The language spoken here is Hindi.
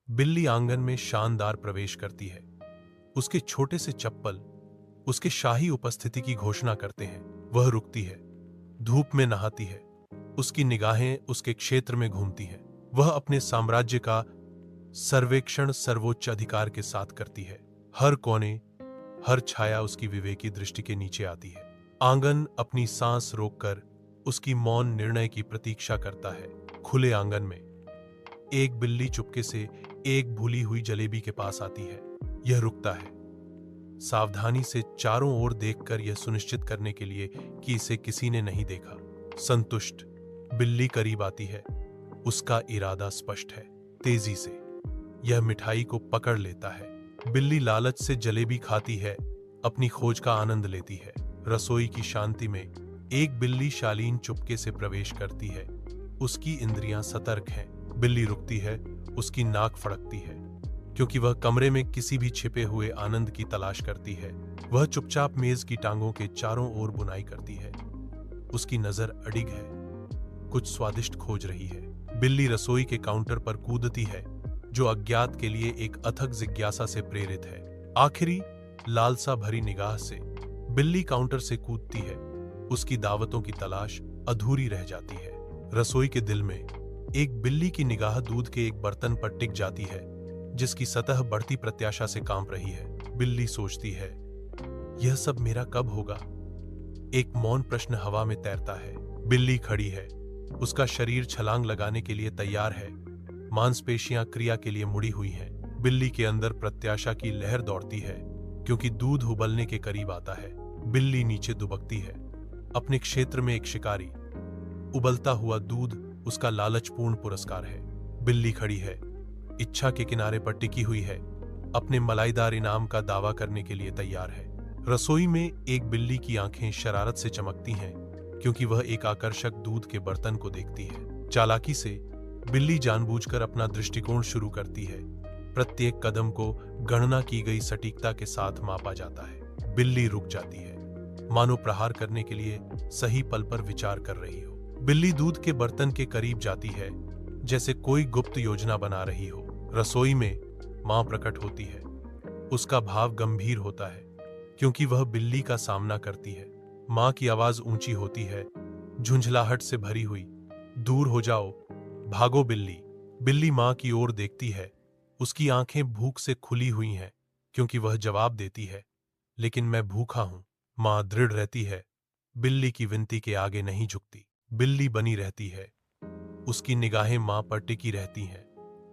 बिल्ली आंगन में शानदार प्रवेश करती है। उसके छोटे से चप्पल उसके शाही उपस्थिति की घोषणा करते हैं। वह रुकती है, धूप में नहाती है, उसकी निगाहें उसके क्षेत्र में घूमती हैं। वह अपने साम्राज्य का सर्वेक्षण सर्वोच्च अधिकार के साथ करती है। हर कोने, हर छाया उसकी विवेकी दृष्टि के नीचे आती है। आंगन अपनी सांस रोककर उसकी मौन निर्णय की प्रतीक्षा करता है। खुले आंगन में एक बिल्ली चुपके से एक भूली हुई जलेबी के पास आती है। यह रुकता है, सावधानी से चारों ओर देखकर यह सुनिश्चित करने के लिए कि इसे किसी ने नहीं देखा। संतुष्ट बिल्ली करीब आती है। उसका इरादा स्पष्ट है। तेजी से यह मिठाई को पकड़ लेता है। बिल्ली लालच से जलेबी खाती है, अपनी खोज का आनंद लेती है। रसोई की शांति में एक बिल्ली शालीन चुपके से प्रवेश करती है। उसकी इंद्रियां सतर्क हैं। बिल्ली रुकती है, उसकी नाक फड़कती है, क्योंकि वह कमरे में किसी भी छिपे हुए आनंद की तलाश करती है। वह चुपचाप मेज की टांगों के चारों ओर बुनाई करती है। उसकी नजर अडिग है, कुछ स्वादिष्ट खोज रही है। बिल्ली रसोई के काउंटर पर कूदती है, जो अज्ञात के लिए एक अथक जिज्ञासा से प्रेरित है। आखिरी लालसा भरी निगाह से बिल्ली काउंटर से कूदती है। उसकी दावतों की तलाश अधूरी रह जाती है। रसोई के दिल में एक बिल्ली की निगाह दूध के एक बर्तन पर टिक जाती है, जिसकी सतह बढ़ती प्रत्याशा से कांप रही है। बिल्ली सोचती है, यह सब मेरा कब होगा? एक मौन प्रश्न हवा में तैरता है। बिल्ली खड़ी है, उसका शरीर छलांग लगाने के लिए तैयार है। मांसपेशियां क्रिया के लिए मुड़ी हुई हैं। बिल्ली के अंदर प्रत्याशा की लहर दौड़ती है, क्योंकि दूध उबलने के करीब आता है। बिल्ली नीचे दुबकती है। अपने क्षेत्र में एक शिकारी। उबलता हुआ दूध उसका लालचपूर्ण पुरस्कार है। बिल्ली खड़ी है, इच्छा के किनारे पर टिकी हुई है, अपने मलाईदार इनाम का दावा करने के लिए तैयार है। रसोई में एक बिल्ली की आंखें शरारत से चमकती हैं, क्योंकि वह एक आकर्षक दूध के बर्तन को देखती है। चालाकी से बिल्ली जानबूझकर अपना दृष्टिकोण शुरू करती है। प्रत्येक कदम को गणना की गई सटीकता के साथ मापा जाता है। बिल्ली रुक जाती है, मानो प्रहार करने के लिए सही पल पर विचार कर रही हो। बिल्ली दूध के बर्तन के करीब जाती है, जैसे कोई गुप्त योजना बना रही हो। रसोई में मां प्रकट होती है। उसका भाव गंभीर होता है, क्योंकि वह बिल्ली का सामना करती है। मां की आवाज ऊंची होती है, झुंझलाहट से भरी हुई। दूर हो जाओ, भागो बिल्ली। बिल्ली मां की ओर देखती है। उसकी आंखें भूख से खुली हुई हैं, क्योंकि वह जवाब देती है, लेकिन मैं भूखा हूं। मां दृढ़ रहती है, बिल्ली की विनती के आगे नहीं झुकती। बिल्ली बनी रहती है, उसकी निगाहें मां पर टिकी रहती हैं।